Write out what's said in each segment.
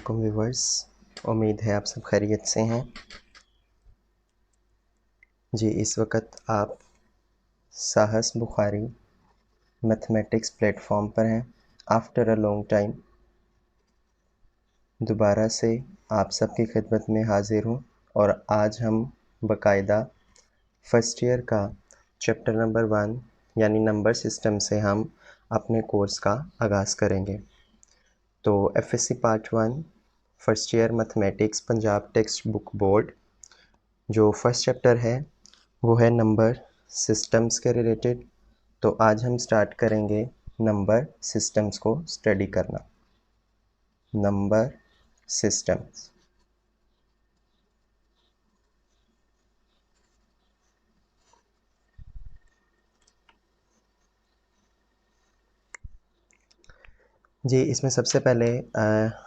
वालेकुम व्यूवर्स, उम्मीद है आप सब खैरियत से हैं। जी, इस वक्त आप साहस बुखारी मैथमेटिक्स प्लेटफॉर्म पर हैं। आफ्टर अ लॉन्ग टाइम दोबारा से आप सबकी खिदमत में हाजिर हूँ और आज हम बाकायदा फर्स्ट ईयर का चैप्टर नंबर 1 यानी नंबर सिस्टम से हम अपने कोर्स का आगाज़ करेंगे। तो FSc part 1 first year mathematics Punjab text book board जो फर्स्ट चैप्टर है वो है नंबर सिस्टम्स के रिलेटेड। तो आज हम स्टार्ट करेंगे नंबर सिस्टम्स को स्टडी करना। नंबर सिस्टम्स जी, इसमें सबसे पहले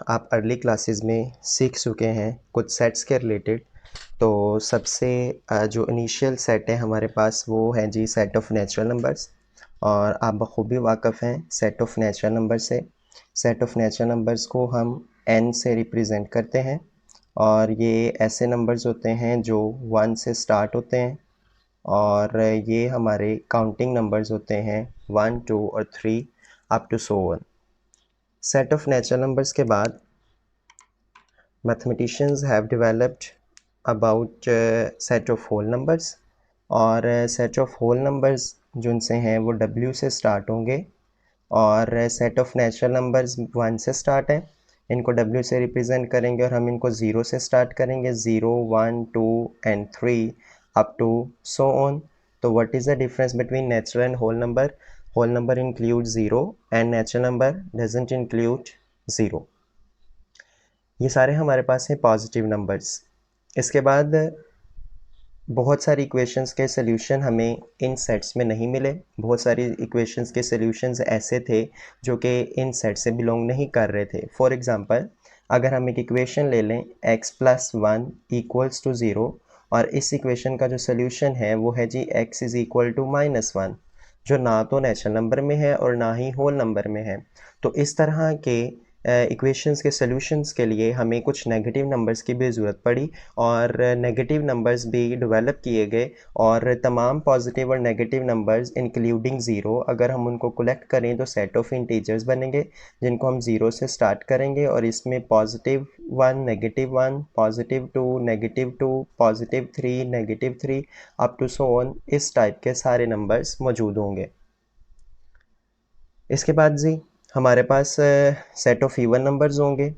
आप अर्ली क्लासेस में सीख चुके हैं कुछ सेट्स के रिलेटेड। तो सबसे जो इनिशियल सेट है हमारे पास वो है जी सेट ऑफ नेचुरल नंबर्स, और आप बखूबी वाक़फ़ हैं सेट ऑफ नेचुरल नंबर से। सेट ऑफ नेचुरल नंबर्स को हम n से रिप्रेजेंट करते हैं, और ये ऐसे नंबर्स होते हैं जो 1 से स्टार्ट होते हैं, और ये हमारे काउंटिंग नंबर्स होते हैं 1, 2 और 3 up to so on. Set of natural numbers के बाद mathematicians have developed about set of whole numbers, और सेट ऑफ होल नंबर्स जो उनसे हैं वो W से स्टार्ट होंगे, और सेट ऑफ नेचुरल नंबर्स 1 से स्टार्ट है, इनको W से रिप्रेजेंट करेंगे और हम इनको 0 से स्टार्ट करेंगे, 0, 1, 2 and 3 up to so on. तो what is the difference between natural and whole number? Whole number include 0 and natural number doesn't include 0। ये सारे हमारे पास हैं पॉजिटिव नंबर्स। इसके बाद बहुत सारी इक्वेशंस के सॉल्यूशन हमें इन सेट्स में नहीं मिले। बहुत सारी इक्वेशंस के सॉल्यूशंस ऐसे थे जो कि इन सेट से बिलोंग नहीं कर रहे थे। फॉर एग्जांपल, अगर हम एक इक्वेशन ले लें x + 1 = 0, और इस इक्वेशन का जो सॉल्यूशन है वो है जी x = -1, जो ना तो नेचुरल नंबर में है और ना ही होल नंबर में है। तो इस तरह के इक्वेशंस के सॉल्यूशंस के लिए हमें कुछ नेगेटिव नंबर्स की भी ज़रूरत पड़ी, और नेगेटिव नंबर्स भी डेवलप किए गए, और तमाम पॉजिटिव और नेगेटिव नंबर्स इंक्लूडिंग 0 अगर हम उनको कलेक्ट करें तो सेट ऑफ इंटीजर्स बनेंगे, जिनको हम 0 से स्टार्ट करेंगे, और इसमें +1, -1, +2, -2, +3, -3 अप टू सो ऑन, इस टाइप के सारे नंबर्स मौजूद होंगे। इसके बाद जी हमारे पास सेट ऑफ इवन नंबर्स होंगे।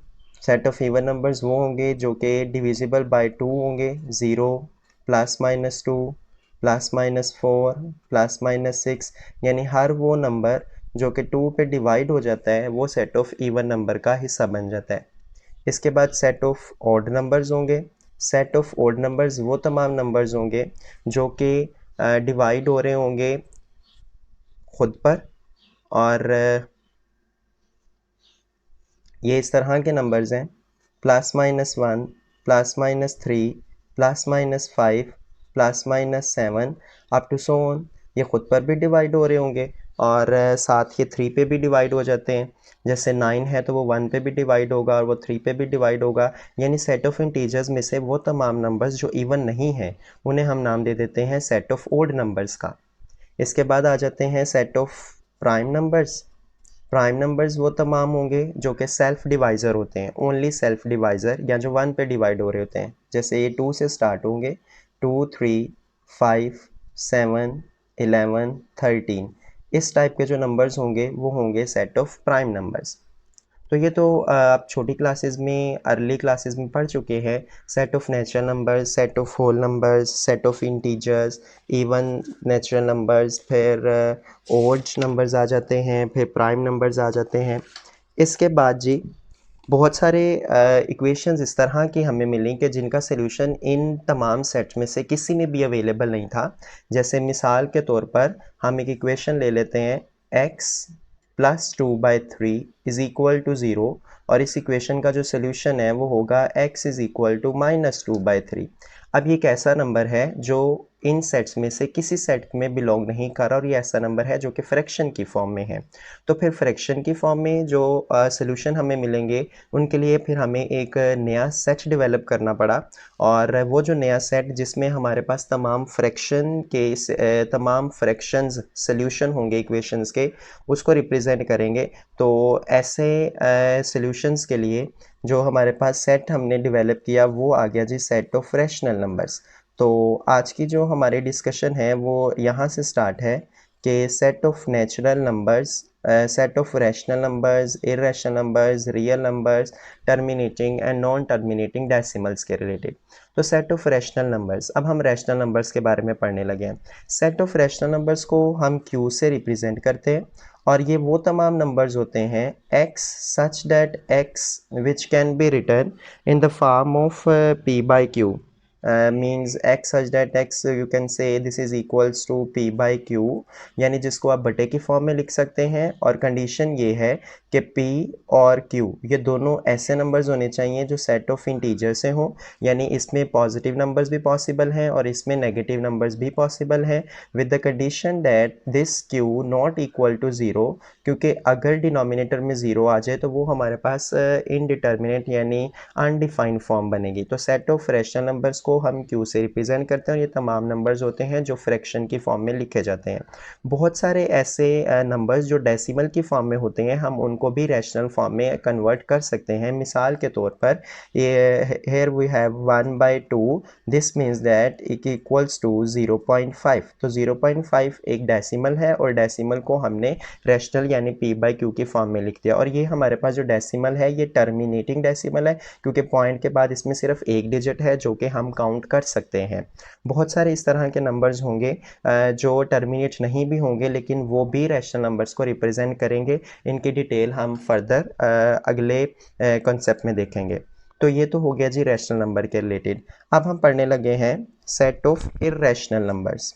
सेट ऑफ इवन नंबर्स वो होंगे जो कि डिविजिबल बाय 2 होंगे, 0, +-2, +-4, +-6, यानी हर वो नंबर जो कि 2 पे डिवाइड हो जाता है वो सेट ऑफ इवन नंबर का हिस्सा बन जाता है। इसके बाद सेट ऑफ ऑड नंबर्स होंगे। सेट ऑफ ऑड नंबर्स वो तमाम नंबर्स होंगे जो कि डिवाइड हो रहे होंगे खुद पर, और ये इस तरह के नंबर्स हैं +-1, +-3, +-5, +-7 अप टू सो ऑन। ये खुद पर भी डिवाइड हो रहे होंगे, और साथ ये 3 पे भी डिवाइड हो जाते हैं। जैसे 9 है तो वो 1 पे भी डिवाइड होगा और वो 3 पे भी डिवाइड होगा। यानी सेट ऑफ इंटीजर्स में से वो तमाम नंबर्स जो इवन नहीं हैं उन्हें हम नाम दे देते हैं सेट ऑफ ओड नंबर्स का। इसके बाद आ जाते हैं set of prime numbers. Prime numbers वो तमाम होंगे जो कि सेल्फ डिवाइज़र होते हैं, ओनली सेल्फ डिवाइज़र, या जो 1 पे डिवाइड हो रहे होते हैं। जैसे ये 2 से स्टार्ट होंगे, 2, 3, 5, 7, 11, 13, इस टाइप के जो नंबर्स होंगे वो होंगे सेट ऑफ प्राइम नंबर्स। तो ये तो आप छोटी क्लासेस में, अर्ली क्लासेस में पढ़ चुके हैं। Set of natural numbers, set of whole numbers, set of integers, even natural numbers, फिर ओड नंबर्स आ जाते हैं, फिर प्राइम नंबर्स आ जाते हैं। इसके बाद जी बहुत सारे इक्वेशंस इस तरह की हमें मिली कि जिनका सलूशन इन तमाम सेट्स में से किसी में भी अवेलेबल नहीं था। जैसे मिसाल के तौर पर हम एक इक्वेशन ले लेते हैं, x +2/3 = 0, और इस इक्वेशन का जो सलूशन है वो होगा x = -2/3। अब ये एक ऐसा नंबर है जो इन सेट्स में से किसी सेट में बिलोंग नहीं कर रहा और ये ऐसा नंबर है जो कि फ्रैक्शन की फॉर्म में है। तो फिर फ्रैक्शन की फॉर्म में जो सॉल्यूशन हमें मिलेंगे उनके लिए फिर हमें एक नया सेट डेवलप करना पड़ा और वो जो नया सेट जिसमें हमारे पास तमाम फ्रैक्शंस सॉल्यूशन होंगे इक्वेशंस के, उसको रिप्रेजेंट करेंगे। तो ऐसे सॉल्यूशंस के लिए जो हमारे पास सेट हमने डेवलप किया वो आ गया जी सेट ऑफ रैशनल नंबर्स। तो आज की जो हमारी डिस्कशन है वो यहाँ से स्टार्ट है कि set of natural numbers, set of rational numbers, irrational numbers, real numbers, terminating and non terminating decimals के रिलेटेड। तो सेट ऑफ रैशनल नंबर्स, अब हम रैशनल नंबर्स के बारे में पढ़ने लगे हैं। सेट ऑफ रैशनल नंबर्स को हम क्यू से रिप्रेजेंट करते हैं और ये वो तमाम नंबर्स होते हैं x such that x which can be written in the form of p by q, means x such that x you can say this is equals to p by q, यानी जिसको आप बटे की form में लिख सकते हैं। और कंडीशन ये है कि p और q ये दोनों ऐसे नंबर्स होने चाहिए जो सेट ऑफ इंटीजर से हों, यानी इसमें पॉजिटिव नंबर्स भी पॉसिबल हैं और इसमें नेगेटिव नंबर्स भी पॉसिबल हैं, with the condition that this q not equal to zero, क्योंकि अगर डिनोमिनेटर में ज़ीरो आ जाए तो वो हमारे पास इनडिटर्मिनेट यानी अनडिफाइंड फॉर्म बनेगी। तो सेट ऑफ रैशनल नंबर्स को हम क्यू से रिप्रेजेंट करते हैं और ये तमाम नंबर्स होते हैं जो फ्रैक्शन की फॉर्म में लिखे जाते हैं। बहुत सारे ऐसे नंबर्स जो डेसिमल की फॉर्म में होते हैं हम उनको भी रैशनल फॉर्म में कन्वर्ट कर सकते हैं। मिसाल के तौर पर ये here we have 1/2, this means that it equals to 0.5। तो 0.5 एक डेसिमल है और डेसिमल को हमने रैशनल यानी p बाई क्यू की फॉर्म में लिख दिया। और ये हमारे पास जो डेसिमल है ये टर्मिनेटिंग डेसिमल है, क्योंकि पॉइंट के बाद इसमें सिर्फ एक डिजिट है जो कि हम काउंट कर सकते हैं। बहुत सारे इस तरह के नंबर्स होंगे जो टर्मिनेट नहीं भी होंगे लेकिन वो भी रैशनल नंबर्स को रिप्रेजेंट करेंगे। इनकी डिटेल हम फर्दर अगले कॉन्सेप्ट में देखेंगे। तो ये तो हो गया जी रैशनल नंबर के रिलेटेड। अब हम पढ़ने लगे हैं सेट ऑफ इररेशनल नंबर्स।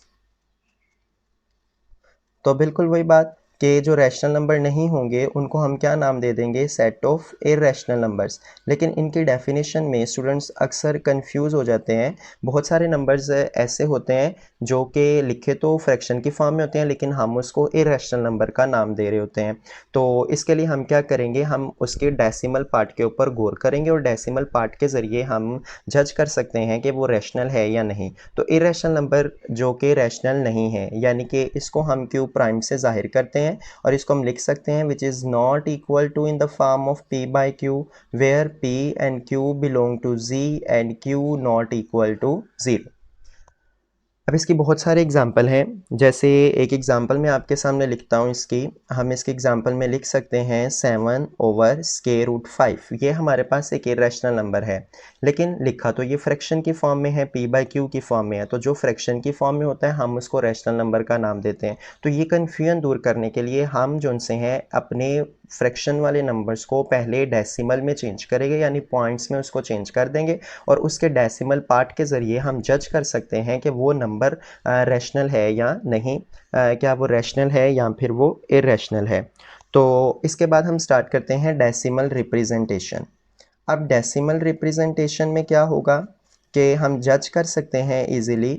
तो बिल्कुल वही बात कि जो रैशनल नंबर नहीं होंगे उनको हम क्या नाम दे देंगे, सेट ऑफ इररेशनल नंबर्स। लेकिन इनकी डेफिनेशन में स्टूडेंट्स अक्सर कंफ्यूज हो जाते हैं। बहुत सारे नंबर्स ऐसे होते हैं जो कि लिखे तो फ्रैक्शन की फॉर्म में होते हैं लेकिन हम उसको इररेशनल नंबर का नाम दे रहे होते हैं। तो इसके लिए हम क्या करेंगे, हम उसके डेसिमल पार्ट के ऊपर गौर करेंगे और डेसिमल पार्ट के ज़रिए हम जज कर सकते हैं कि वो रैशनल है या नहीं। तो इररेशनल नंबर जो कि रैशनल नहीं है यानी कि इसको हम क्यू प्राइम से जाहिर करते हैं और इसको हम लिख सकते हैं which is not equal to in the form of p by Q, where p and q belong to z and q not equal to 0। अब इसकी बहुत सारे एग्जाम्पल हैं। जैसे एक एग्जाम्पल मैं आपके सामने लिखता हूँ इसकी, हम इसके एग्जाम्पल में लिख सकते हैं 7/√5। ये हमारे पास एक इररेशनल नंबर है लेकिन लिखा तो ये फ्रैक्शन की फॉर्म में है, p बाई क्यू की फॉर्म में है। तो जो फ्रैक्शन की फॉर्म में होता है हम उसको रैशनल नंबर का नाम देते हैं। तो ये कन्फ्यूजन दूर करने के लिए हम जो उनसे हैं अपने फ्रैक्शन वाले नंबर्स को पहले डेसिमल में चेंज करेंगे, यानी पॉइंट्स में उसको चेंज कर देंगे और उसके डेसिमल पार्ट के ज़रिए हम जज कर सकते हैं कि वो नंबर रैशनल है या नहीं, क्या वो रैशनल है या फिर वो इररेशनल है। तो इसके बाद हम स्टार्ट करते हैं डेसिमल रिप्रेजेंटेशन। अब डेसिमल रिप्रेजेंटेशन में क्या होगा कि हम जज कर सकते हैं इजीली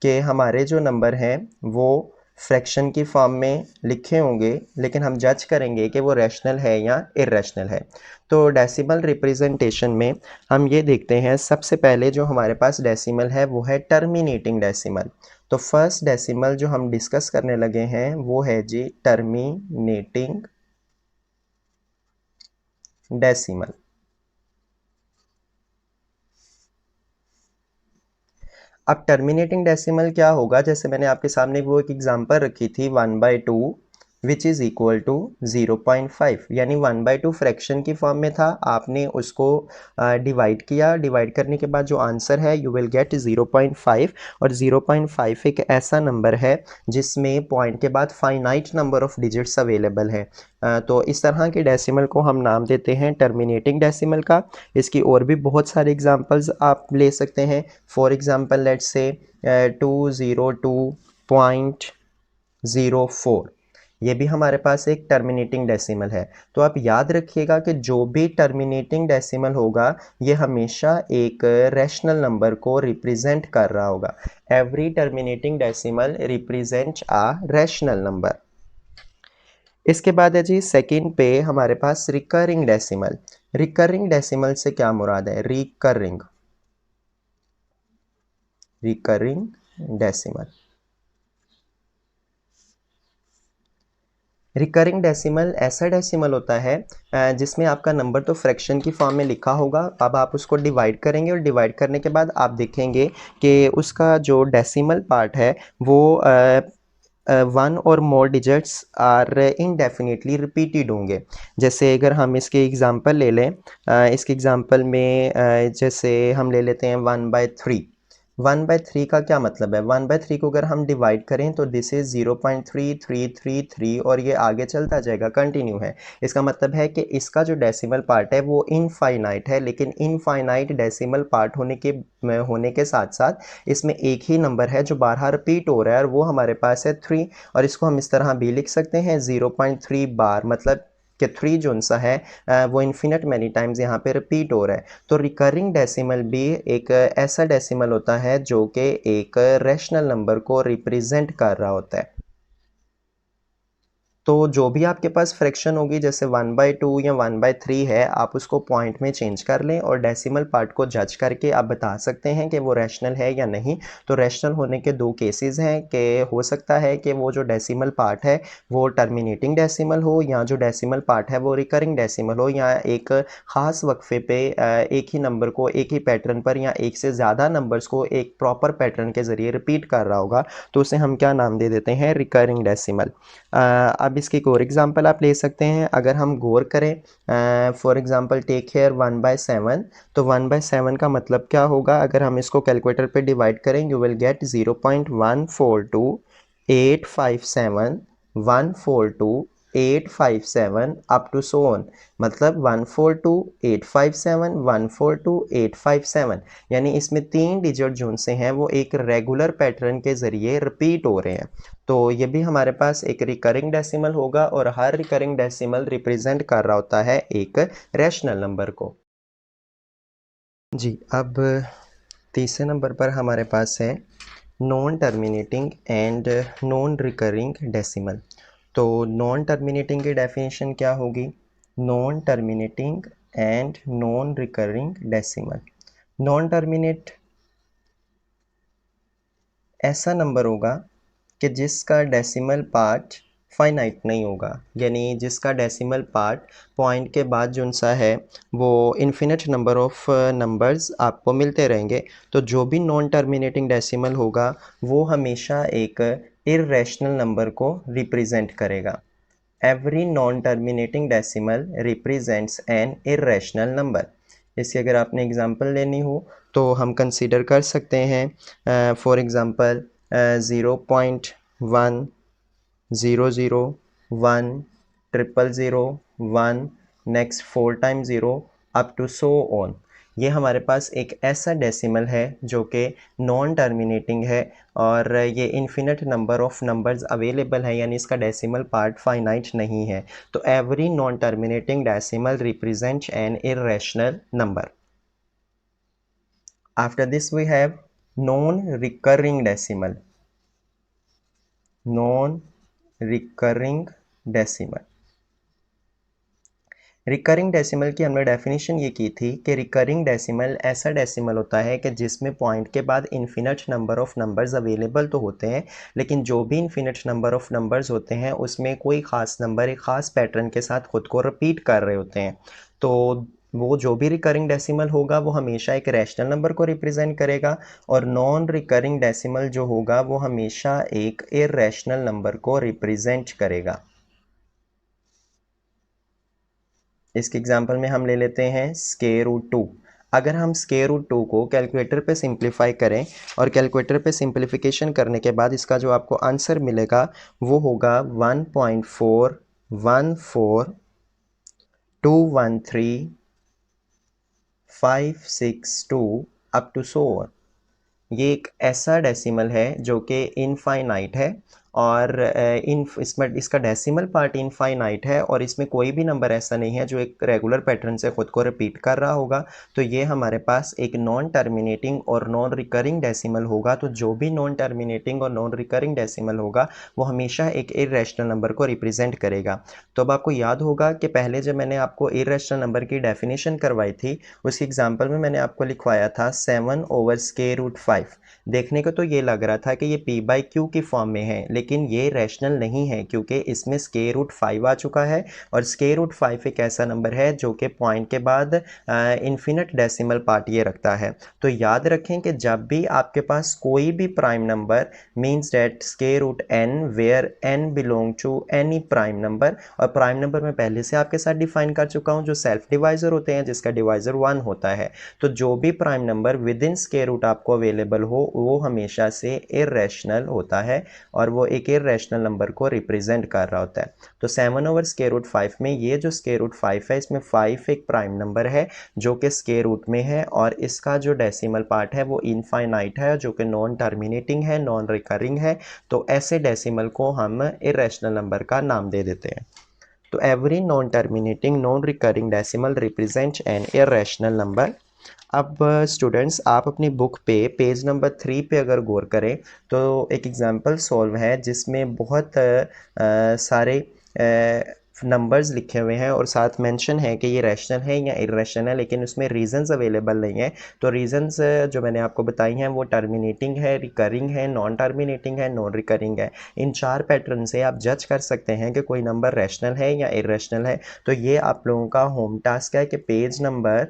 कि हमारे जो नंबर हैं वो फ्रैक्शन की फॉर्म में लिखे होंगे लेकिन हम जज करेंगे कि वो रैशनल है या इररेशनल है। तो डेसिमल रिप्रेजेंटेशन में हम ये देखते हैं, सबसे पहले जो हमारे पास डेसिमल है वो है टर्मिनेटिंग डेसिमल। तो फर्स्ट डेसिमल जो हम डिस्कस करने लगे हैं वो है जी टर्मिनेटिंग डेसिमल। अब टर्मिनेटिंग डेसिमल क्या होगा, जैसे मैंने आपके सामने वो एक एग्जांपल रखी थी 1/2 विच इज़ इक्वल टू 0.5, यानी 1/2 फ्रैक्शन की फॉर्म में था, आपने उसको डिवाइड किया, डिवाइड करने के बाद जो आंसर है यू विल गेट 0.5। और 0.5 एक ऐसा नंबर है जिसमें पॉइंट के बाद finite number of digits available है। तो इस तरह के डेसिमल को हम नाम देते हैं टर्मिनेटिंग डेसिमल का। इसकी और भी बहुत सारे एग्जांपल्स आप ले सकते हैं। फॉर एग्जांपल लेट्स से 202.04, ये भी हमारे पास एक टर्मिनेटिंग डेसिमल है। तो आप याद रखिएगा कि जो भी टर्मिनेटिंग डेसिमल होगा ये हमेशा एक रैशनल नंबर को रिप्रेजेंट कर रहा होगा। Every terminating decimal represent a rational number. इसके बाद है जी सेकंड पे हमारे पास रिकरिंग डेसिमल। रिकरिंग डेसिमल से क्या मुराद है? Recurring decimal. रिकरिंग डेसिमल ऐसा डेसिमल होता है जिसमें आपका नंबर तो फ्रैक्शन की फॉर्म में लिखा होगा, अब आप उसको डिवाइड करेंगे और डिवाइड करने के बाद आप देखेंगे कि उसका जो डेसिमल पार्ट है वो वन और more digits are indefinitely repeated होंगे। जैसे अगर हम इसके एग्ज़ाम्पल ले लें, इसके एग्ज़ाम्पल में जैसे हम ले लेते हैं 1/3। 1/3 का क्या मतलब है? 1/3 को अगर हम डिवाइड करें तो दिस इज़ 0.3333 और ये आगे चलता जाएगा, कंटिन्यू है। इसका मतलब है कि इसका जो डेसिमल पार्ट है वो इनफाइनाइट है, लेकिन इनफाइनाइट डेसिमल पार्ट होने के साथ साथ इसमें एक ही नंबर है जो बारहा रिपीट हो रहा है और वो हमारे पास है 3। और इसको हम इस तरह भी लिख सकते हैं 0.3 बार, मतलब कि 3 जो सा है वो इन्फिनिट मैनी टाइम्स यहाँ पे रिपीट हो रहा है। तो रिकरिंग डेसिमल भी एक ऐसा डेसिमल होता है जो कि एक रैशनल नंबर को रिप्रेजेंट कर रहा होता है। तो जो भी आपके पास फ्रैक्शन होगी, जैसे 1/2 या 1/3 है, आप उसको पॉइंट में चेंज कर लें और डेसिमल पार्ट को जज करके आप बता सकते हैं कि वो रैशनल है या नहीं। तो रैशनल होने के दो केसेस हैं कि हो सकता है कि वो जो डेसिमल पार्ट है वो टर्मिनेटिंग डेसिमल हो, या जो डेसिमल पार्ट है वो रिकरिंग डेसिमल हो, या एक ख़ास वक्फे पे एक ही नंबर को एक ही पैटर्न पर या एक से ज़्यादा नंबर्स को एक प्रॉपर पैटर्न के ज़रिए रिपीट कर रहा होगा, तो उसे हम क्या नाम दे देते हैं? Recurring decimal. अब इसकी एक और एग्जांपल आप ले सकते हैं। अगर हम गौर करें, फॉर एग्जांपल टेक हेयर 1/7, तो 1/7 का मतलब क्या होगा? अगर हम इसको कैलकुलेटर पे डिवाइड करें you will get 0.142857 142 857 up to so on, मतलब 142 857 142 857, यानी इसमें 3 डिजिट जो से हैं वो एक रेगुलर पैटर्न के ज़रिए रिपीट हो रहे हैं। तो ये भी हमारे पास एक रिकरिंग डेसिमल होगा और हर रिकरिंग डेसिमल रिप्रेजेंट कर रहा होता है एक रैशनल नंबर को। जी, अब तीसरे नंबर पर हमारे पास है non terminating and non recurring decimal. तो नॉन टर्मिनेटिंग की डेफिनेशन क्या होगी? Non terminating and non recurring decimal. Non terminate ऐसा नंबर होगा कि जिसका डेसिमल पार्ट फाइनाइट नहीं होगा, यानी जिसका डेसिमल पार्ट पॉइंट के बाद जो सा है वो इन्फिनिट नंबर ऑफ नंबर्स आपको मिलते रहेंगे। तो जो भी नॉन टर्मिनेटिंग डेसिमल होगा वो हमेशा एक इर्रेशनल नंबर को रिप्रेजेंट करेगा। Every non terminating decimal represents an irrational number. इसकी अगर आपने एग्जांपल लेनी हो तो हम कंसीडर कर सकते हैं, for example 0.100010001, next 4 times 0 up to so on. ये हमारे पास एक ऐसा डेसिमल है जो कि नॉन टर्मिनेटिंग है और ये infinite number of numbers available है, यानी इसका डेसिमल पार्ट फाइनाइट नहीं है। तो every non terminating decimal represent N irrational number. After this we have non-recurring decimal. Non-recurring decimal. Recurring decimal की हमने डेफिनेशन ये की थी कि रिकरिंग डेसिमल ऐसा डेसिमल होता है कि जिसमें पॉइंट के बाद infinite number of numbers available तो होते हैं, लेकिन जो भी इन्फिनिट नंबर ऑफ नंबर्स होते हैं उसमें कोई ख़ास नंबर एक ख़ास पैटर्न के साथ ख़ुद को रिपीट कर रहे होते हैं। तो वो जो भी रिकरिंग डेसिमल होगा वो हमेशा एक रैशनल नंबर को रिप्रेजेंट करेगा, और नॉन रिकरिंग डेसिमल जो होगा वो हमेशा एक इर्रेशनल नंबर को रिप्रेजेंट करेगा। इसके एग्जांपल में हम ले लेते हैं स्क्वायर रूट 2। अगर हम स्क्वायर रूट 2 को कैलकुलेटर पे सिंप्लीफाई करें और कैलकुलेटर पे सिंप्लीफिकेशन करने के बाद इसका जो आपको आंसर मिलेगा वो होगा 1.414213 562 अप टू सो ऑन। ये एक ऐसा डेसिमल है जो कि इनफाइनाइट है और इसका डेसिमल पार्ट इनफाइनाइट है और इसमें कोई भी नंबर ऐसा नहीं है जो एक रेगुलर पैटर्न से ख़ुद को रिपीट कर रहा होगा। तो ये हमारे पास एक नॉन टर्मिनेटिंग और नॉन रिकरिंग डेसिमल होगा। तो जो भी नॉन टर्मिनेटिंग और नॉन रिकरिंग डेसिमल होगा वो हमेशा एक इर्रेशनल नंबर को रिप्रेजेंट करेगा। तो अब आपको याद होगा कि पहले जब मैंने आपको इर्रेशनल नंबर की डेफिनेशन करवाई थी उसकी एग्जांपल में मैंने आपको लिखवाया था 7/√5। देखने को तो ये लग रहा था कि ये p/q की फॉर्म में है, लेकिन ये रैशनल नहीं है क्योंकि इसमें √5 आ चुका है और √5 एक ऐसा नंबर है जो कि पॉइंट के बाद इन्फिनिट डेसिमल पार्ट ये रखता है। तो याद रखें कि जब भी आपके पास कोई भी prime number means that √n where n belong to any prime number, और प्राइम नंबर मैं पहले से आपके साथ डिफाइन कर चुका हूँ जो सेल्फ डिवाइजर होते हैं जिसका डिवाइजर 1 होता है। तो जो भी prime number within square root आपको अवेलेबल हो वो हमेशा से इर्रेशनल होता है और वो एक इर्रेशनल नंबर को रिप्रेजेंट कर रहा होता है। तो 7/√5 में ये जो √5 है इसमें 5 एक प्राइम नंबर है जो कि स्क्वायर रूट में है और इसका जो डेसिमल पार्ट है वो इनफाइनाइट है जो कि नॉन टर्मिनेटिंग है, नॉन रिकरिंग है। तो ऐसे डेसिमल को हम इर्रेशनल नंबर का नाम दे देते हैं। तो every non terminating non recurring decimal represent N irrational number. अब स्टूडेंट्स आप अपनी बुक पे पेज नंबर 3 पे अगर गौर करें तो एक एग्जांपल सॉल्व है जिसमें बहुत सारे नंबर्स लिखे हुए हैं और साथ मेंशन है कि ये रैशनल है या इर्रेशनल है, लेकिन उसमें रीजंस अवेलेबल नहीं है। तो रीजंस जो मैंने आपको बताई हैं वो टर्मिनेटिंग है, रिकरिंग है, नॉन टर्मिनेटिंग है, नॉन रिकरिंग है। इन 4 पैटर्न से आप जज कर सकते हैं कि कोई नंबर रैशनल है या इर्रेशनल है। तो ये आप लोगों का होम टास्क है कि पेज नंबर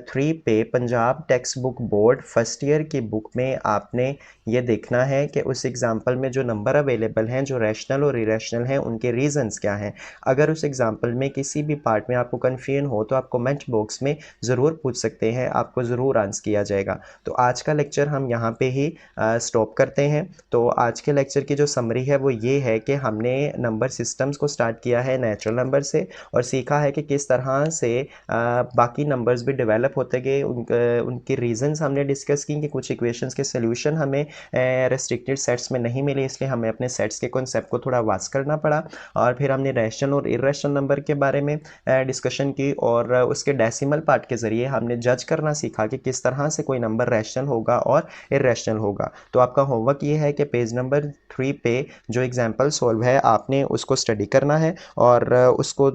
3 पे Punjab text book board first year की बुक में आपने ये देखना है कि उस एग्जाम्पल में जो नंबर अवेलेबल हैं जो रैशनल और इरेशनल हैं उनके रीजंस क्या हैं। अगर उस एग्जाम्पल में किसी भी पार्ट में आपको कन्फ्यूजन हो तो आप कमेंट बॉक्स में ज़रूर पूछ सकते हैं, आपको ज़रूर आंसर किया जाएगा। तो आज का लेक्चर हम यहाँ पे ही स्टॉप करते हैं। तो आज के लेक्चर की जो समरी है वो ये है कि हमने नंबर सिस्टम्स को स्टार्ट किया है नेचुरल नंबर से और सीखा है कि किस तरह से बाकी नंबर्स भी डेवलप होते गए, उनके रीजंस हमने डिस्कस की कि कुछ इक्वेशंस के सॉल्यूशन हमें रेस्ट्रिक्टेड सेट्स में नहीं मिले, इसलिए हमें अपने सेट्स के कॉन्सेप्ट को थोड़ा वास्ट करना पड़ा। और फिर हमने रैशनल और इर्रेशनल नंबर के बारे में डिस्कशन की और उसके डेसिमल पार्ट के ज़रिए हमने जज करना सीखा कि किस तरह से कोई नंबर रैशनल होगा और इर्रेशनल होगा। तो आपका होमवर्क ये है कि पेज नंबर 3 पे जो एग्जाम्पल सॉल्व है आपने उसको स्टडी करना है और उसको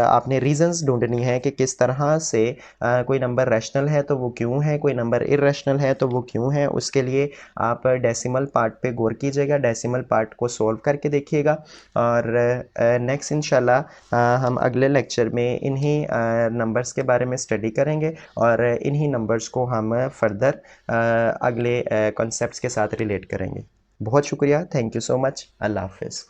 आपने रीजंस ढूंढनी है कि किस तरह से कोई नंबर रैशनल है तो वो क्यों है, कोई नंबर इर्रेशनल है तो वो क्यों है। उसके लिए आप डेसिमल पार्ट पे गौर कीजिएगा, डेसिमल पार्ट को सॉल्व करके देखिएगा और नेक्स्ट इंशाल्लाह हम अगले लेक्चर में इन्हीं नंबर्स के बारे में स्टडी करेंगे और इन्हीं नंबर्स को हम फर्दर अगले कॉन्सेप्ट्स के साथ रिलेट करेंगे। बहुत शुक्रिया, थैंक यू सो मच, अल्लाह हाफिज़।